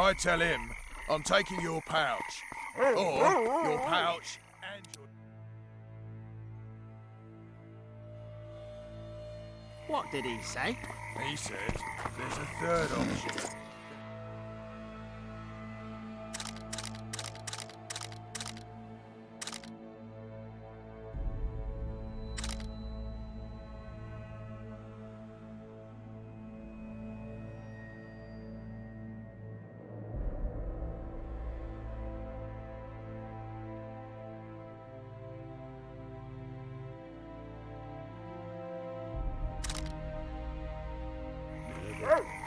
I tell him, I'm taking your pouch. Or your pouch and your... What did he say? He said there's a third option.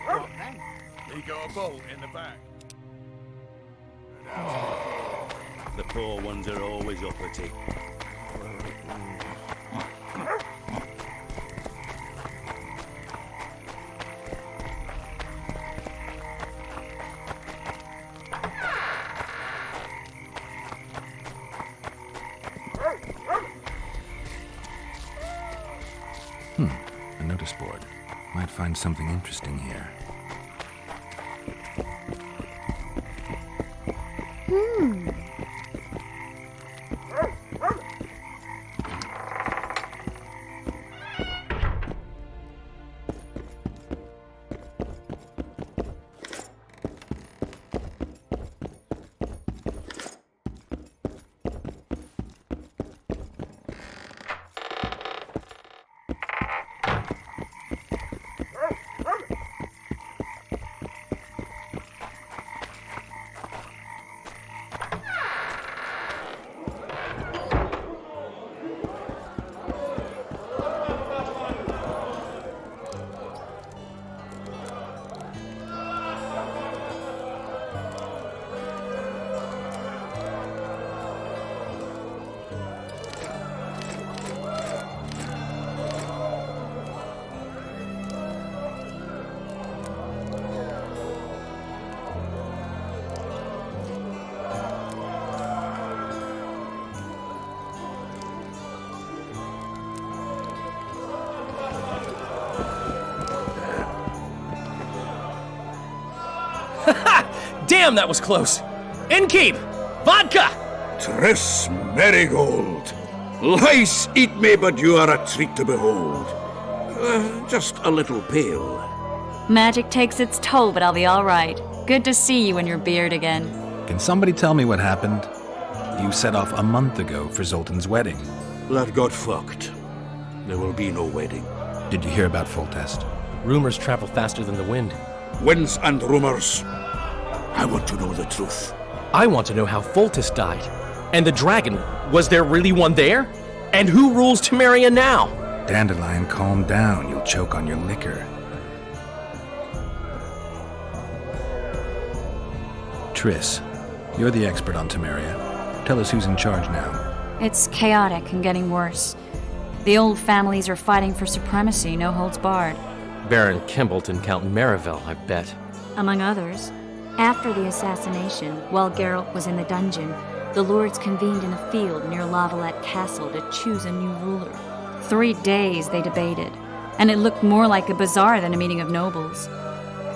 What then? He got a bolt in the back. The poor ones are always uppity. A notice board. Might find something interesting here. Damn, that was close! Innkeep! Vodka! Triss Marigold! Lice eat me, but you are a treat to behold. Just a little pale. Magic takes its toll, but I'll be all right. Good to see you in your beard again. Can somebody tell me what happened? You set off a month ago for Zoltan's wedding. That got fucked. There will be no wedding. Did you hear about Foltest? Rumors travel faster than the wind. Winds and rumors. I want to know the truth. I want to know how Foltest died. And the dragon, was there really one there? And who rules Temeria now? Dandelion, calm down. You'll choke on your liquor. Triss, you're the expert on Temeria. Tell us who's in charge now. It's chaotic and getting worse. The old families are fighting for supremacy, no holds barred. Baron Kimbolt and Count Marivel, I bet. Among others. After the assassination, while Geralt was in the dungeon, the lords convened in a field near Lavalette Castle to choose a new ruler. 3 days they debated, and it looked more like a bazaar than a meeting of nobles.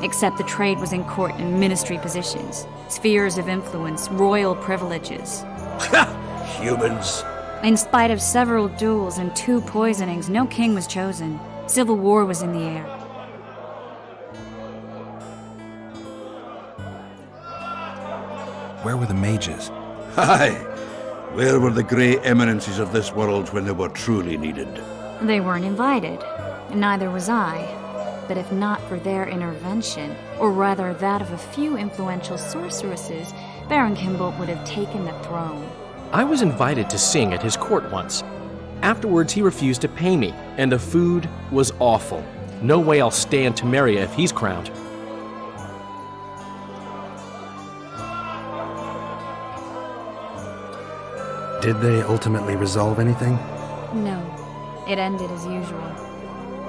Except the trade was in court and ministry positions, spheres of influence, royal privileges. Humans. In spite of several duels and 2 poisonings, no king was chosen. Civil war was in the air. Where were the mages? Aye. Where were the grey eminences of this world when they were truly needed? They weren't invited. Neither was I. But if not for their intervention, or rather that of a few influential sorceresses, Baron Kimbolt would have taken the throne. I was invited to sing at his court once. Afterwards, he refused to pay me, and the food was awful. No way I'll stay in Temeria if he's crowned. Did they ultimately resolve anything? No. It ended as usual.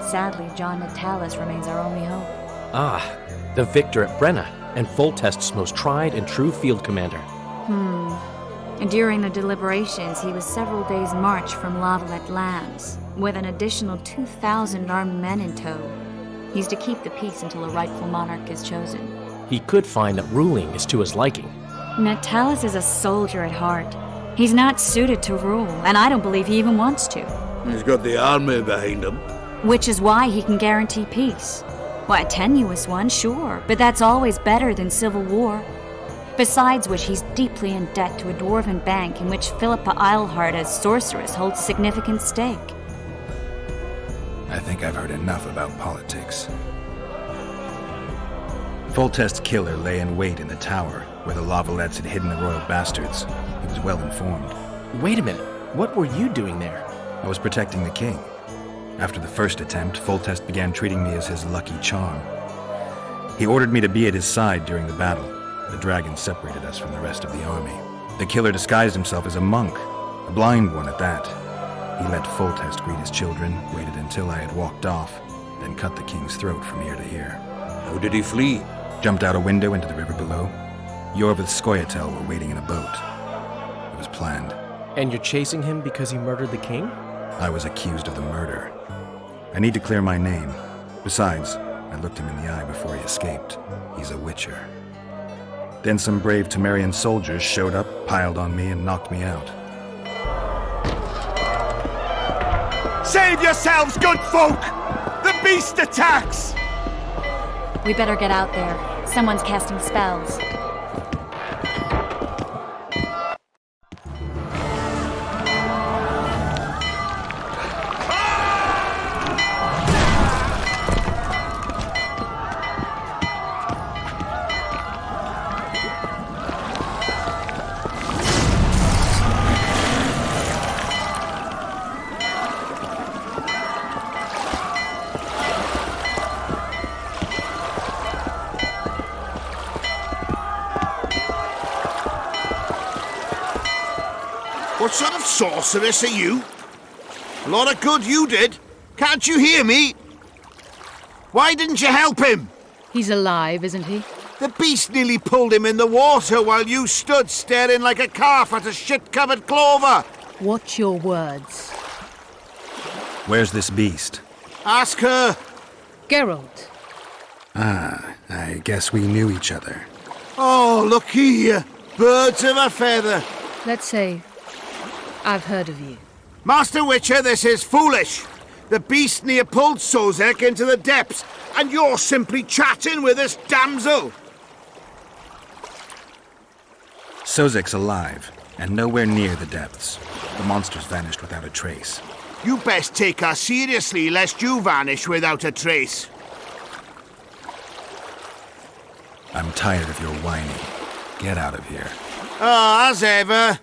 Sadly, John Natalis remains our only hope. Ah, the victor at Brenna, and Foltest's most tried and true field commander. During the deliberations, he was several days' march from Lavalette lands, with an additional 2,000 armed men in tow. He's to keep the peace until a rightful monarch is chosen. he could find that ruling is to his liking. Natalis is a soldier at heart. He's not suited to rule, and I don't believe he even wants to. He's got the army behind him. Which is why he can guarantee peace. Why, a tenuous one, sure, but that's always better than civil war. Besides which, he's deeply in debt to a dwarven bank in which Philippa Eilhart as sorceress holds a significant stake. I think I've heard enough about politics. Foltest's killer lay in wait in the tower, where the Lavalettes had hidden the royal bastards. He was well informed. Wait a minute, what were you doing there? I was protecting the king. After the first attempt, Foltest began treating me as his lucky charm. He ordered me to be at his side during the battle. The dragon separated us from the rest of the army. The killer disguised himself as a monk, a blind one at that. He let Foltest greet his children, waited until I had walked off, then cut the king's throat from ear to ear. How did he flee? Jumped out a window into the river below. Yor with Skoyatel were waiting in a boat. It was planned. And you're chasing him because he murdered the king? I was accused of the murder. I need to clear my name. Besides, I looked him in the eye before he escaped. He's a witcher. Then some brave Temerian soldiers showed up, piled on me, and knocked me out. Save yourselves, good folk! The beast attacks! We better get out there. Someone's casting spells. What sort of sorceress are you? A lot of good you did. Can't you hear me? Why didn't you help him? He's alive, isn't he? The beast nearly pulled him in the water while you stood staring like a calf at a shit-covered clover. Watch your words. Where's this beast? Ask her. Geralt. Ah, I guess we knew each other. Oh, look here. Birds of a feather. Let's say I've heard of you. Master Witcher, this is foolish. The beast near pulled Sozek into the depths, and you're simply chatting with this damsel. Sozek's alive, and nowhere near the depths. The monster's vanished without a trace. You best take her seriously, lest you vanish without a trace. I'm tired of your whining. Get out of here. Ah, as ever.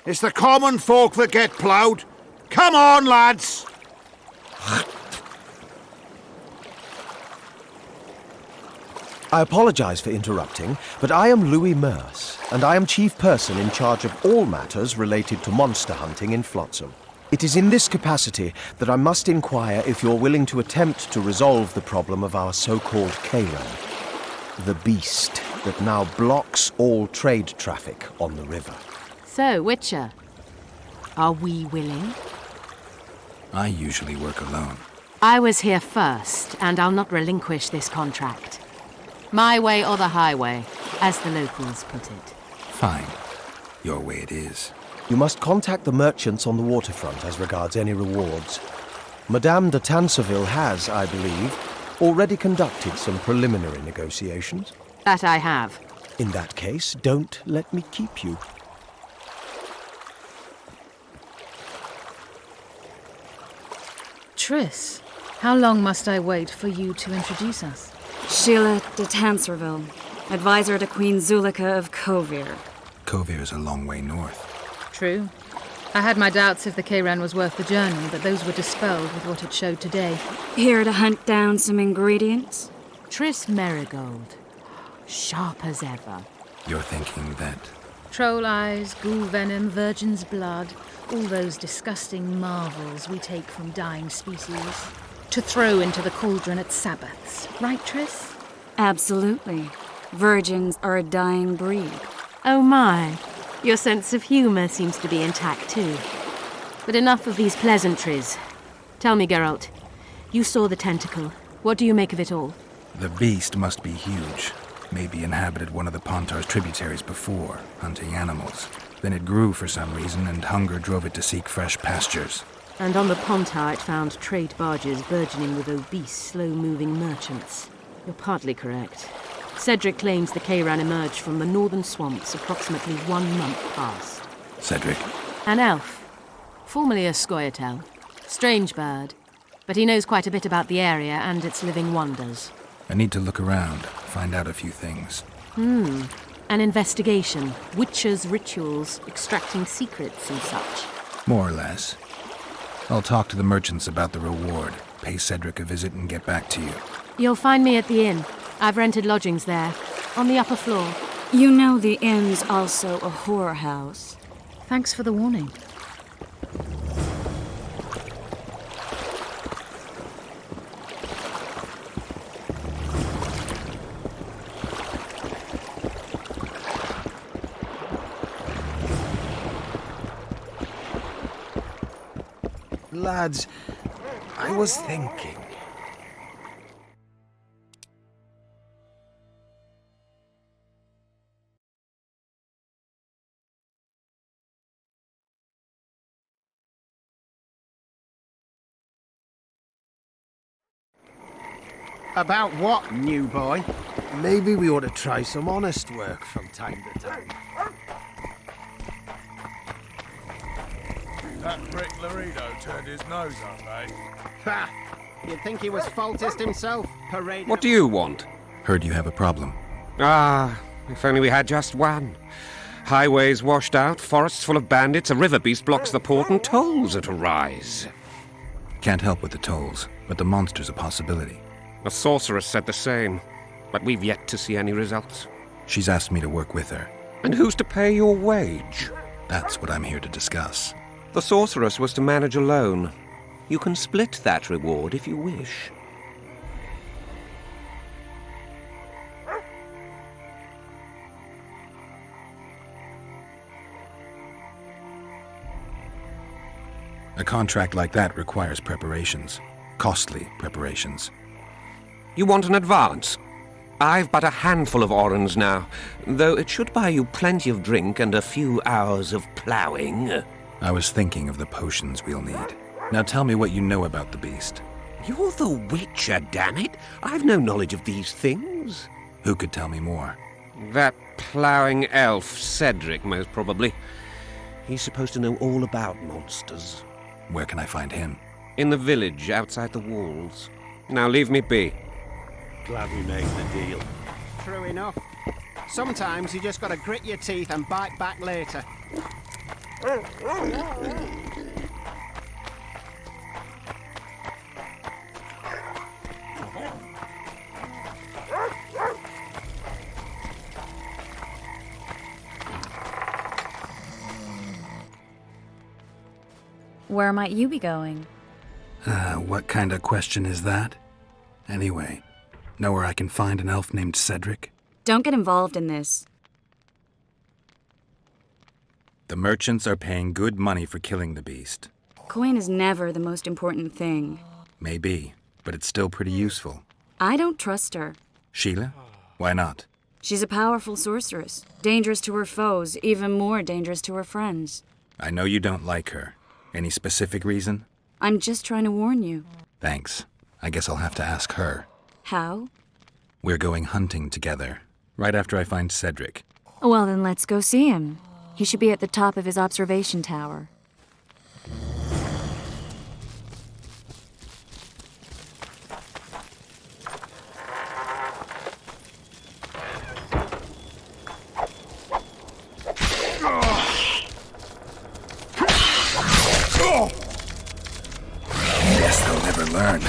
It's the common folk that get ploughed. Come on, lads! I apologize for interrupting, but I am Louis Merce, and I am chief person in charge of all matters related to monster hunting in Flotsam. It is in this capacity that I must inquire if you're willing to attempt to resolve the problem of our so-called Kayran, the beast that now blocks all trade traffic on the river. So, Witcher, are we willing? I usually work alone. I was here first, and I'll not relinquish this contract. My way or the highway, as the locals put it. Fine. Your way it is. You must contact the merchants on the waterfront as regards any rewards. Madame de Tanseville has, I believe, already conducted some preliminary negotiations. That I have. In that case, don't let me keep you. Triss, how long must I wait for you to introduce us? Sheila de Tanserville, advisor to Queen Zulika of Kovir. Kovir's a long way north. True. I had my doubts if the Kayran was worth the journey, but those were dispelled with what it showed today. Here to hunt down some ingredients? Triss Merigold. Sharp as ever. You're thinking that... Troll eyes, ghoul venom, virgin's blood, all those disgusting marvels we take from dying species, to throw into the cauldron at Sabbaths. Right, Triss? Absolutely. Virgins are a dying breed. Oh my. Your sense of humour seems to be intact too. But enough of these pleasantries. Tell me, Geralt, you saw the tentacle. What do you make of it all? The beast must be huge. Maybe inhabited one of the Pontar's tributaries before, hunting animals. Then it grew for some reason, and hunger drove it to seek fresh pastures. And on the Pontar it found trade barges burgeoning with obese, slow-moving merchants. You're partly correct. Cedric claims the Kayran emerged from the northern swamps approximately 1 month past. Cedric? An elf. Formerly a Scoia'tael. Strange bird. But he knows quite a bit about the area and its living wonders. I need to look around, find out a few things. An investigation. Witches' rituals, extracting secrets and such. More or less. I'll talk to the merchants about the reward, pay Cedric a visit and get back to you. You'll find me at the inn. I've rented lodgings there, on the upper floor. You know the inn's also a whorehouse. Thanks for the warning. Lads, I was thinking. About what, new boy? Maybe we ought to try some honest work from time to time. That prick Laredo turned his nose up, eh? Ha! You'd think he was faultist himself, parading... What do you want? Heard you have a problem. Ah, if only we had just one. Highways washed out, forests full of bandits, a river beast blocks the port, and tolls at a rise. Can't help with the tolls, but the monster's a possibility. The sorceress said the same, but we've yet to see any results. She's asked me to work with her. And who's to pay your wage? That's what I'm here to discuss. The sorceress was to manage alone. You can split that reward if you wish. A contract like that requires preparations. Costly preparations. You want an advance? I've but a handful of orens now, though it should buy you plenty of drink and a few hours of ploughing. I was thinking of the potions we'll need. Now tell me what you know about the beast. You're the Witcher, damn it! I've no knowledge of these things. Who could tell me more? That ploughing elf, Cedric, most probably. He's supposed to know all about monsters. Where can I find him? In the village, outside the walls. Now leave me be. Glad we made the deal. True enough. Sometimes you just gotta grit your teeth and bite back later. Where might you be going? What kind of question is that? Anyway, know where I can find an elf named Cedric? Don't get involved in this. The merchants are paying good money for killing the beast. Coin is never the most important thing. Maybe, but it's still pretty useful. I don't trust her. Sheila? Why not? She's a powerful sorceress. Dangerous to her foes, even more dangerous to her friends. I know you don't like her. Any specific reason? I'm just trying to warn you. Thanks. I guess I'll have to ask her. How? We're going hunting together, right after I find Cedric. Well, then let's go see him. He should be at the top of his observation tower. Guess they'll never learn.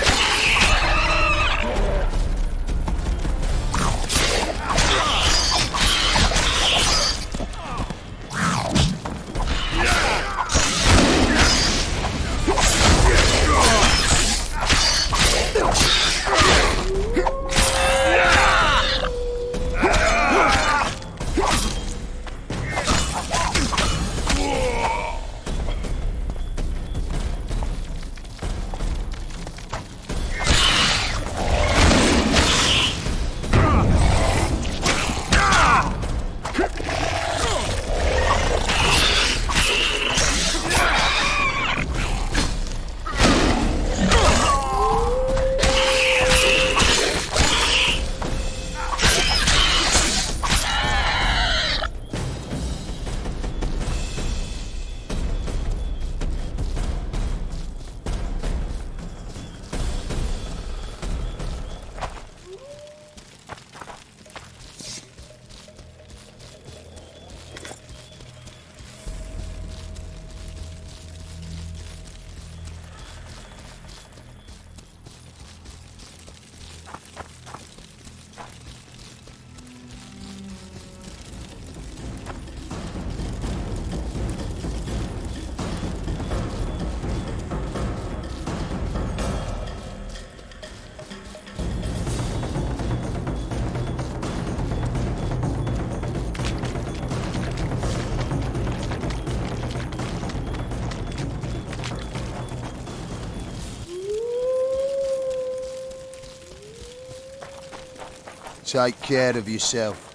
Take care of yourself.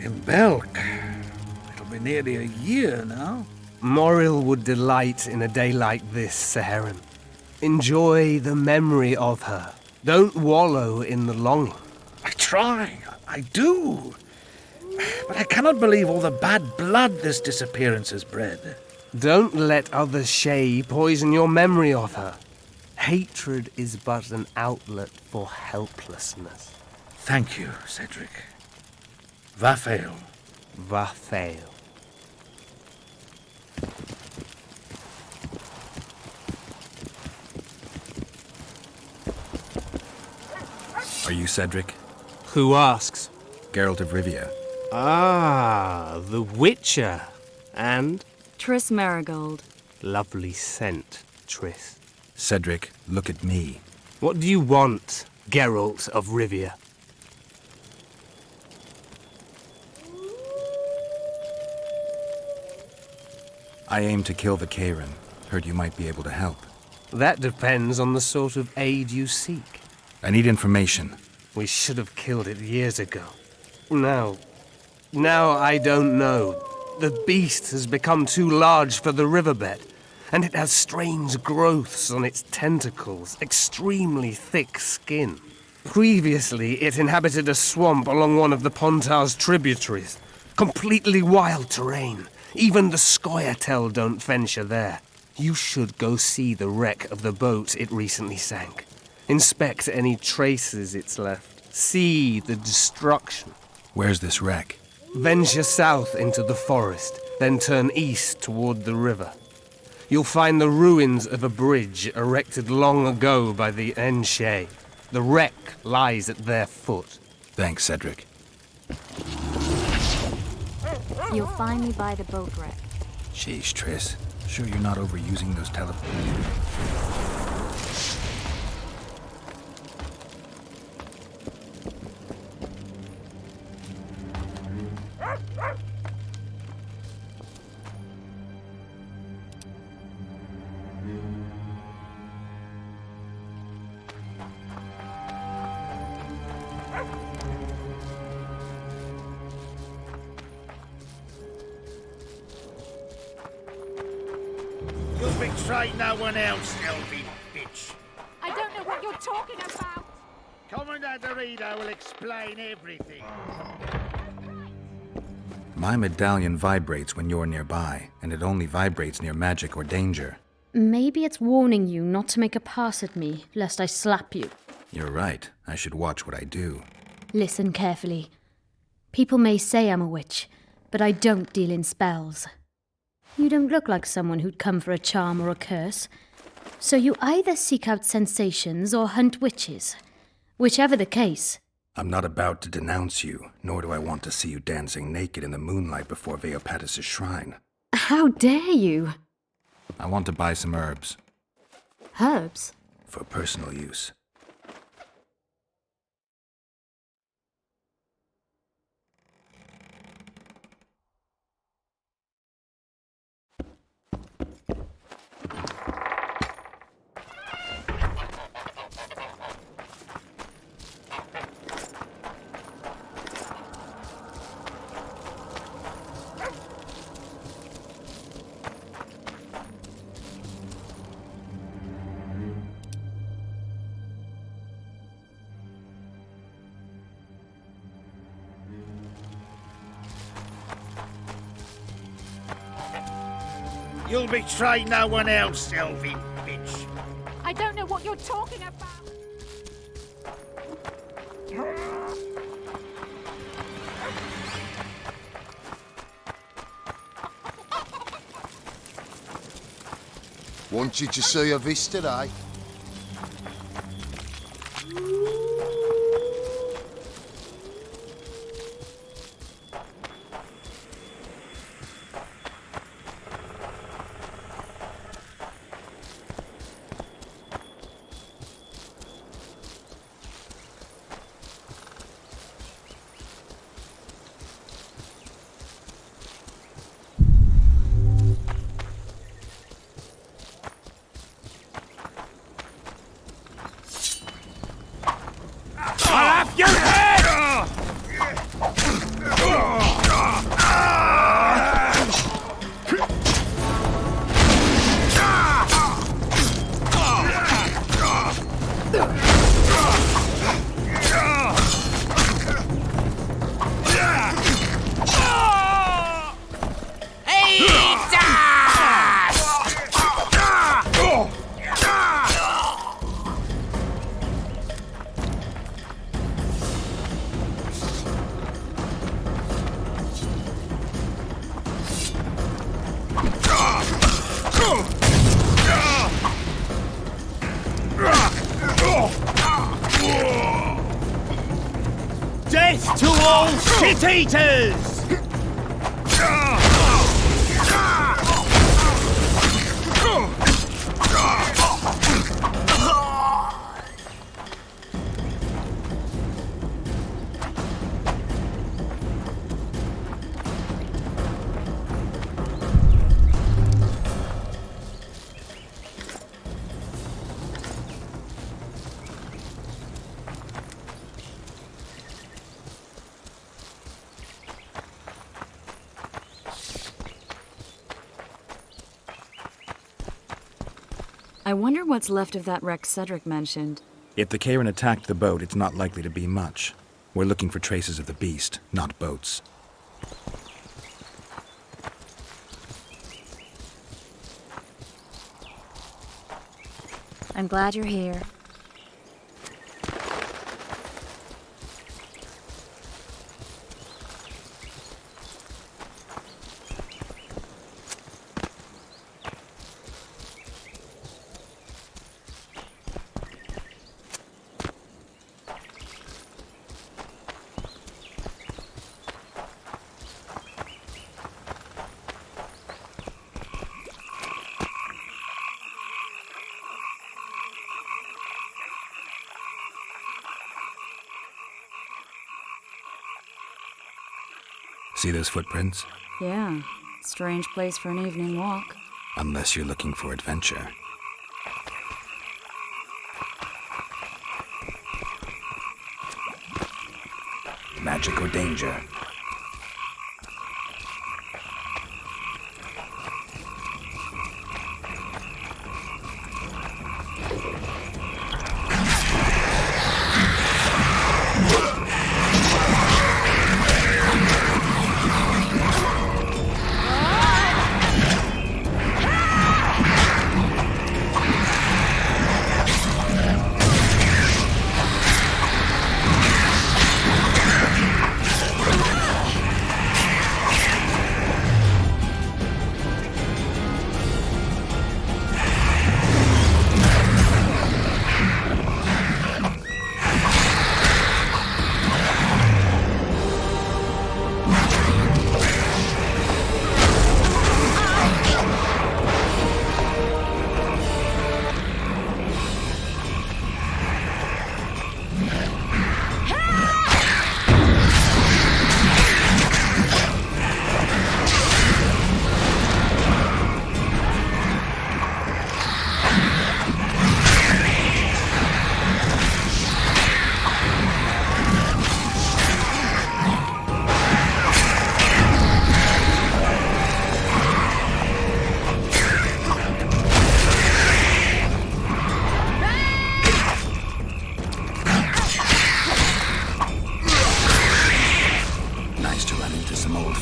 In Belk. It'll be nearly a year now. Moril would delight in a day like this, Saharan. Enjoy the memory of her. Don't wallow in the longing. I try. I do. But I cannot believe all the bad blood this disappearance has bred. Don't let others' shay poison your memory of her. Hatred is but an outlet for helplessness. Thank you, Cedric. Vafail. Vafail. Are you Cedric? Who asks? Geralt of Rivia. Ah, the Witcher. And? Triss Marigold. Lovely scent, Triss. Cedric, look at me. What do you want, Geralt of Rivia? I aim to kill the Karen. Heard you might be able to help. That depends on the sort of aid you seek. I need information. We should have killed it years ago. Now I don't know. The beast has become too large for the riverbed, and it has strange growths on its tentacles, extremely thick skin. Previously, it inhabited a swamp along one of the Pontar's tributaries. Completely wild terrain. Even the Scoia'tael don't venture there. You should go see the wreck of the boat it recently sank. Inspect any traces it's left. See the destruction. Where's this wreck? Venture south into the forest, then turn east toward the river. You'll find the ruins of a bridge erected long ago by the Enshe. The wreck lies at their foot. Thanks, Cedric. You'll find me by the boat wreck. Sheesh, Triss. Sure you're not overusing those teleporters? You'll betray no one else, Elvie, bitch. I don't know what you're talking about. Commandant Dorito will explain everything. My medallion vibrates when you're nearby, and it only vibrates near magic or danger. Maybe it's warning you not to make a pass at me, lest I slap you. You're right. I should watch what I do. Listen carefully. People may say I'm a witch, but I don't deal in spells. You don't look like someone who'd come for a charm or a curse. So you either seek out sensations or hunt witches. Whichever the case. I'm not about to denounce you, nor do I want to see you dancing naked in the moonlight before Veopatis' shrine. How dare you? I want to buy some herbs. Herbs? For personal use. You'll betray no one else, Elvie, bitch. I don't know what you're talking about. Want you to see a vista, eh? Shit eaters! I wonder what's left of that wreck Cedric mentioned. If the Karen attacked the boat, it's not likely to be much. We're looking for traces of the beast, not boats. I'm glad you're here. See those footprints? Yeah, strange place for an evening walk. Unless you're looking for adventure. Magic or danger?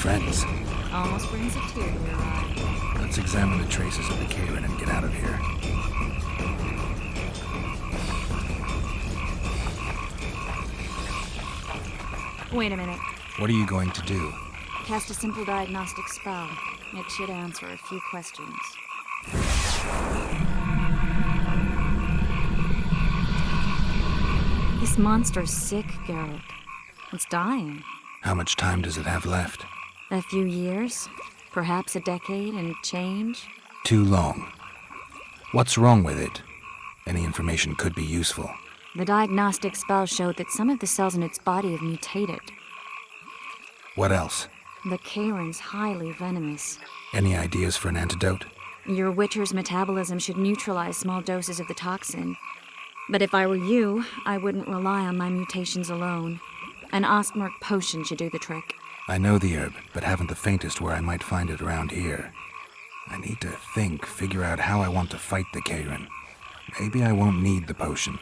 friends. Almost brings a tear to your eye. Let's examine the traces of the Karen and get out of here. Wait a minute. What are you going to do? Cast a simple diagnostic spell. It should answer a few questions. This monster's sick, Geralt. It's dying. How much time does it have left? A few years? Perhaps a decade and change? Too long. What's wrong with it? Any information could be useful. The diagnostic spell showed that some of the cells in its body have mutated. What else? The Karen's highly venomous. Any ideas for an antidote? Your Witcher's metabolism should neutralize small doses of the toxin. But if I were you, I wouldn't rely on my mutations alone. An Ostmark potion should do the trick. I know the herb, but haven't the faintest where I might find it around here. I need to figure out how I want to fight the Karen. Maybe I won't need the potion.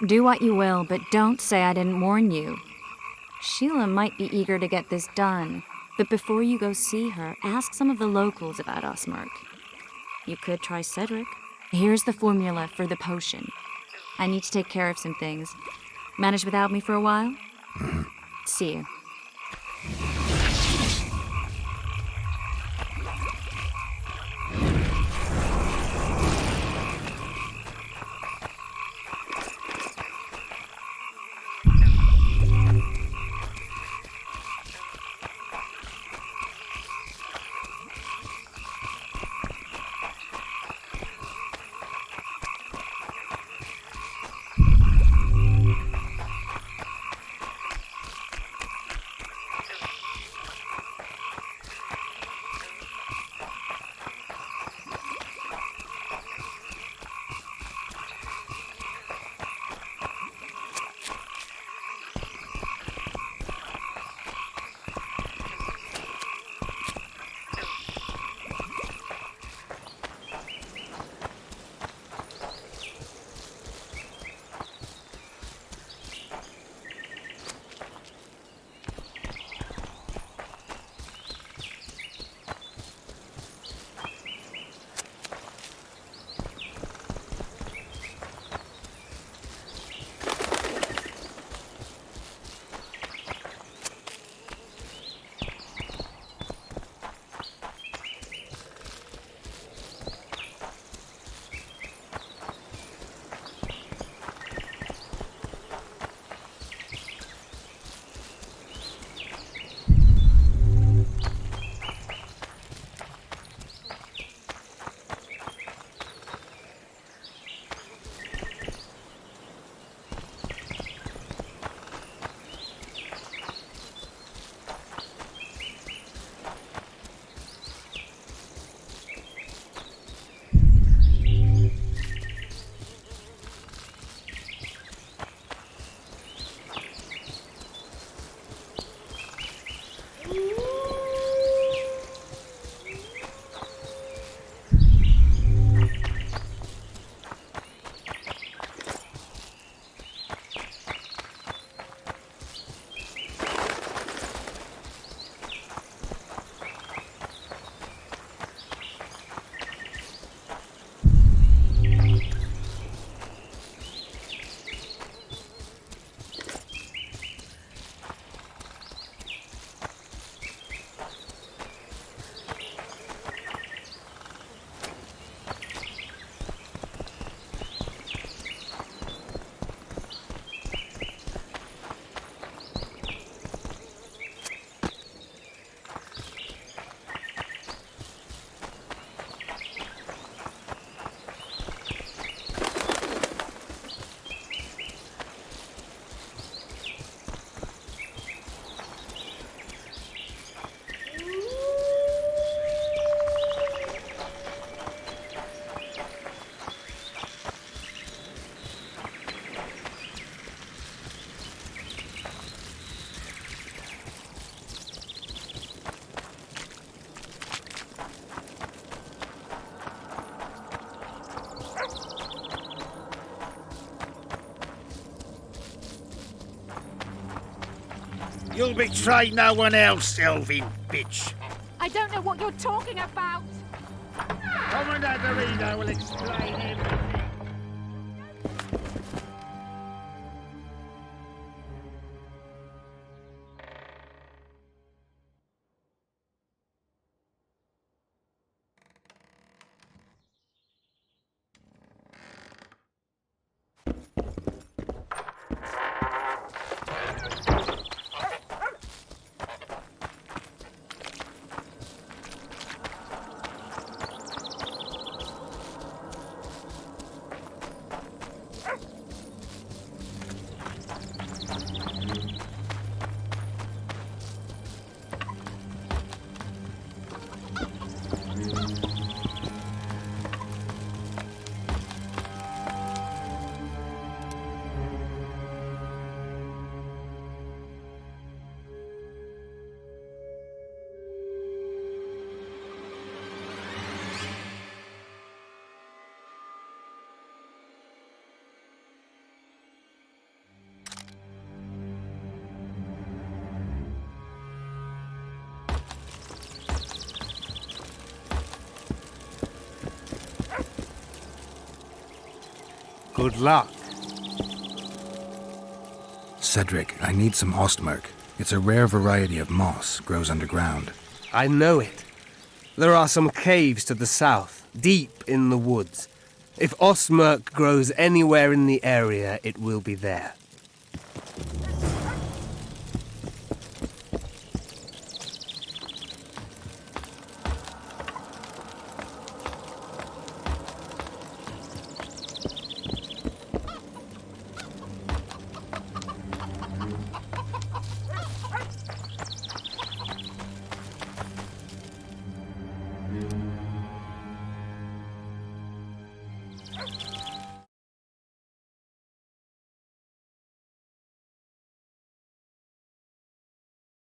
Do what you will, but don't say I didn't warn you. Sheila might be eager to get this done, but before you go see her, ask some of the locals about Ostmark. You could try Cedric. Here's the formula for the potion. I need to take care of some things. Manage without me for a while? Mm-hmm. See you. You'll betray no one else, elfin bitch. I don't know what you're talking about. Commandant Dorito will explain everything. Good luck. Cedric, I need some ostmerk. It's a rare variety of moss, grows underground. I know it. There are some caves to the south, deep in the woods. If ostmerk grows anywhere in the area, it will be there.